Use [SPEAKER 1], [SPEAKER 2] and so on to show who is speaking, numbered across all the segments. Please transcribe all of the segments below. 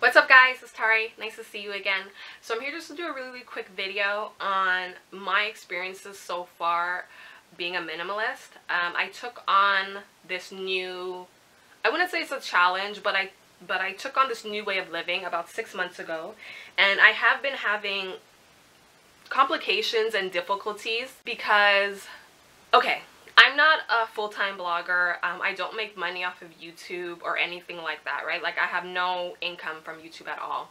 [SPEAKER 1] What's up guys, it's Tari. Nice to see you again. So I'm here just to do a really quick video on my experiences so far being a minimalist. I took on this new, I wouldn't say it's a challenge, but I took on this new way of living about 6 months ago, and I have been having complications and difficulties because, okay, I'm not a full-time blogger. I don't make money off of YouTube or anything like that, right? Like, I have no income from YouTube at all.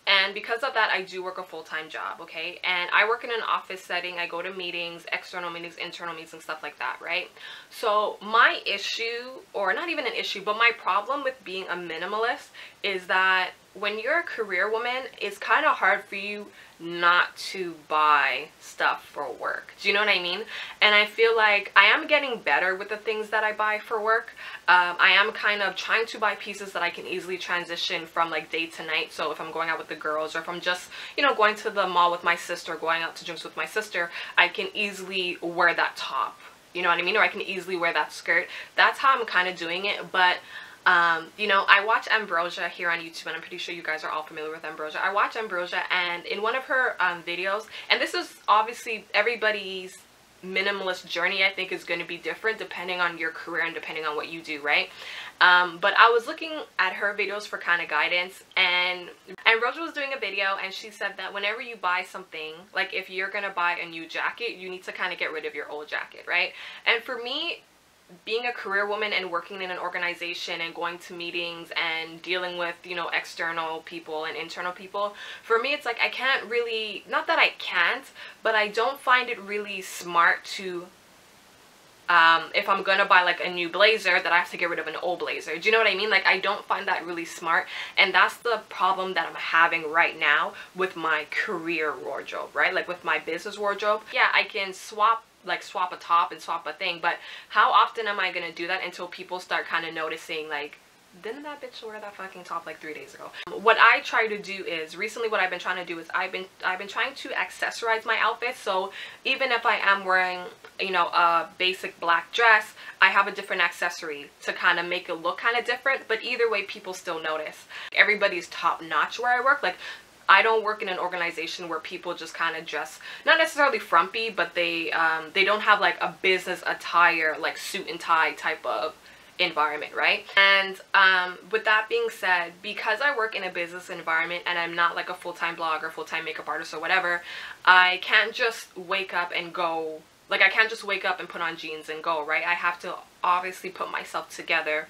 [SPEAKER 1] And because of that, I do work a full-time job, okay? And I work in an office setting. I go to meetings, external meetings, internal meetings, and stuff like that, right? So my issue, or not even an issue, but my problem with being a minimalist is that when you're a career woman, it's kind of hard for you not to buy stuff for work. Do you know what I mean? And I feel like I am getting better with the things that I buy for work. I am kind of trying to buy pieces that I can easily transition from like day to night. So if I'm going out with the girls, or if I'm just, you know, going to the mall with my sister, going out to drinks with my sister, I can easily wear that top. You know what I mean? Or I can easily wear that skirt. That's how I'm kind of doing it. But you know, I watch Ambrosia here on YouTube, and I'm pretty sure you guys are all familiar with Ambrosia. I watch Ambrosia, and in one of her videos, and this is obviously everybody's minimalist journey, I think, is going to be different depending on your career and depending on what you do, right? But I was looking at her videos for kind of guidance, and Ambrosia was doing a video, and she said that whenever you buy something, like if you're going to buy a new jacket, you need to kind of get rid of your old jacket, right? And for me, being a career woman and working in an organization and going to meetings and dealing with, you know, external people and internal people, for me it's like I can't really, not that I can't, but I don't find it really smart to if I'm gonna buy like a new blazer, that I have to get rid of an old blazer. Do you know what I mean? Like, I don't find that really smart, and that's the problem that I'm having right now with my career wardrobe, right? Like with my business wardrobe, yeah, I can swap a top and swap a thing, but how often am I gonna do that until people start kind of noticing, like, didn't that bitch wear that fucking top like 3 days ago? What I try to do is, recently what I've been trying to do is I've been trying to accessorize my outfits. So even if I am wearing, you know, a basic black dress, I have a different accessory to kind of make it look kind of different, but either way people still notice. Everybody's top notch where I work. Like, I don't work in an organization where people just kind of dress, not necessarily frumpy, but they don't have like a business attire, like suit and tie type of environment, right? And with that being said, because I work in a business environment and I'm not like a full-time blogger, full-time makeup artist or whatever, I can't just wake up and go, like, I can't just wake up and put on jeans and go, right? I have to obviously put myself together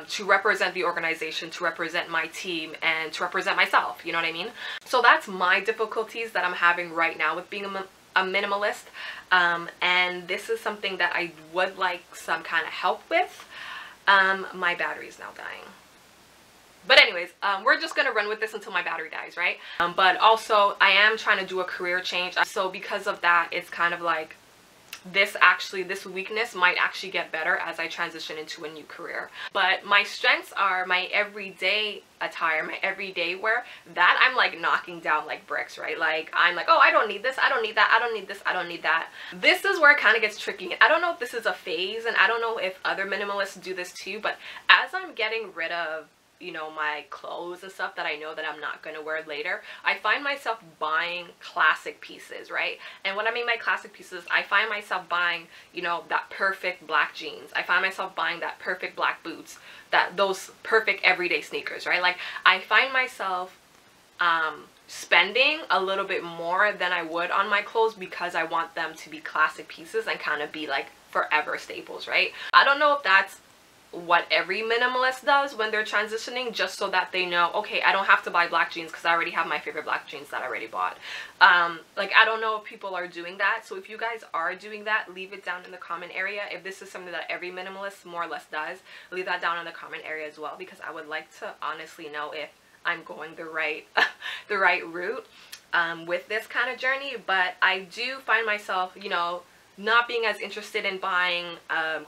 [SPEAKER 1] to represent the organization, to represent my team, and to represent myself, you know what I mean? So that's my difficulties that I'm having right now with being a minimalist, and this is something that I would like some kind of help with. My battery's now dying. But anyways, we're just gonna run with this until my battery dies, right? But also, I am trying to do a career change, so because of that, it's kind of like, this weakness might actually get better as I transition into a new career. But my strengths are my everyday attire, my everyday wear, that I'm like knocking down like bricks, right? Like, I'm like, oh, I don't need this, I don't need that, I don't need this, I don't need that. This is where it kind of gets tricky. I don't know if this is a phase, and I don't know if other minimalists do this too, but as I'm getting rid of, you know, my clothes and stuff that I know that I'm not going to wear later, I find myself buying classic pieces, right? And what I mean by classic pieces, I find myself buying, you know, that perfect black jeans. I find myself buying that perfect black boots, those perfect everyday sneakers, right? Like, I find myself spending a little bit more than I would on my clothes because I want them to be classic pieces and kind of be like forever staples, right? I don't know if that's what every minimalist does when they're transitioning, just so that they know, okay, I don't have to buy black jeans because I already have my favorite black jeans that I already bought. Like, I don't know if people are doing that. So if you guys are doing that, leave it down in the comment area. If this is something that every minimalist more or less does, leave that down in the comment area as well, because I would like to honestly know if I'm going the right the right route with this kind of journey. But I do find myself, you know, not being as interested in buying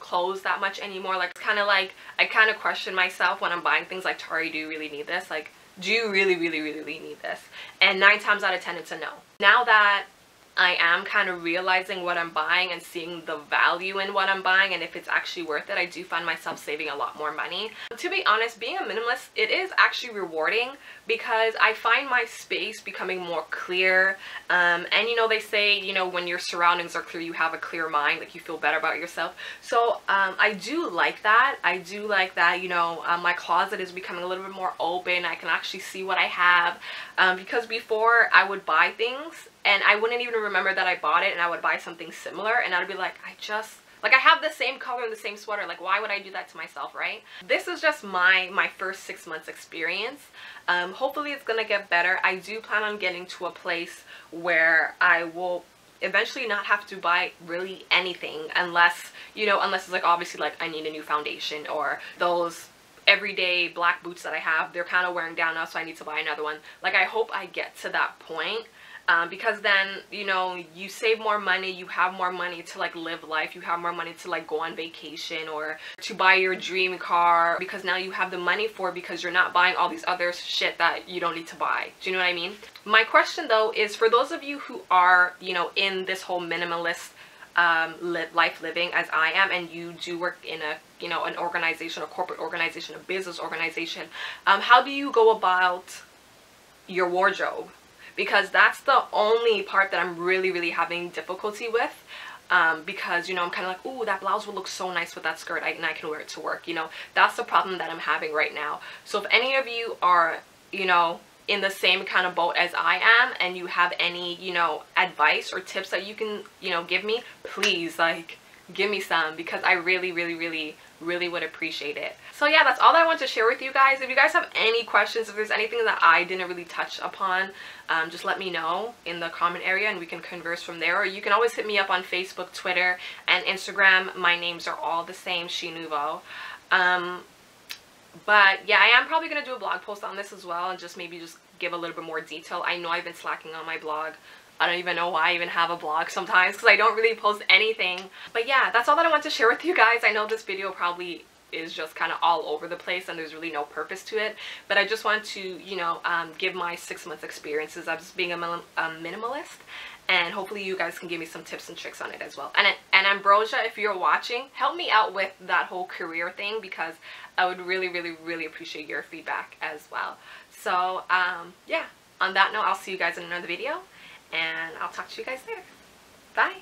[SPEAKER 1] clothes that much anymore. Like, it's kind of like, I kind of question myself when I'm buying things like, Tari, do you really need this? Like, do you really need this? And 9 times out of 10 it's a no. Now that I am kind of realizing what I'm buying and seeing the value in what I'm buying, and if it's actually worth it, I do find myself saving a lot more money. To be honest, being a minimalist, it is actually rewarding because I find my space becoming more clear. And you know, they say, you know, when your surroundings are clear, you have a clear mind, like you feel better about yourself. So I do like that. I do like that, you know, my closet is becoming a little bit more open. I can actually see what I have, because before I would buy things and I wouldn't even remember that I bought it, and I would buy something similar and I'd be like, I have the same color and the same sweater, like why would I do that to myself, right? This is just my first 6 months experience. Hopefully it's gonna get better. I do plan on getting to a place where I will eventually not have to buy really anything unless, you know, unless it's like obviously like I need a new foundation, or those everyday black boots that I have, they're kind of wearing down now, so I need to buy another one. Like, I hope I get to that point. Because then, you know, you save more money, you have more money to like live life, you have more money to like go on vacation or to buy your dream car, because now you have the money for it, because you're not buying all these other shit that you don't need to buy. Do you know what I mean? My question though is, for those of you who are, you know, in this whole minimalist life living as I am, and you do work in a, you know, an organization, a corporate organization, a business organization, how do you go about your wardrobe? Because that's the only part that I'm really having difficulty with, because, you know, I'm kind of like, ooh, that blouse will look so nice with that skirt, and I can wear it to work, you know. That's the problem that I'm having right now. So if any of you are, you know, in the same kind of boat as I am, and you have any, you know, advice or tips that you can, you know, give me, please, like, give me some, because I really would appreciate it. So yeah, that's all that I want to share with you guys. If you guys have any questions, if there's anything that I didn't really touch upon, just let me know in the comment area and we can converse from there. Or you can always hit me up on Facebook, Twitter, and Instagram. My names are all the same, Shinuvo. But yeah, I am probably going to do a blog post on this as well, and maybe just give a little bit more detail. I know I've been slacking on my blog. I don't even know why I even have a blog sometimes, because I don't really post anything. But yeah, that's all that I want to share with you guys. I know this video probably is just kind of all over the place and there's really no purpose to it, but I just want to, you know, give my 6 months experiences of just being a minimalist, and hopefully you guys can give me some tips and tricks on it as well. And Ambrosia, if you're watching, help me out with that whole career thing, because I would really appreciate your feedback as well. So yeah, on that note, I'll see you guys in another video, and I'll talk to you guys later. Bye.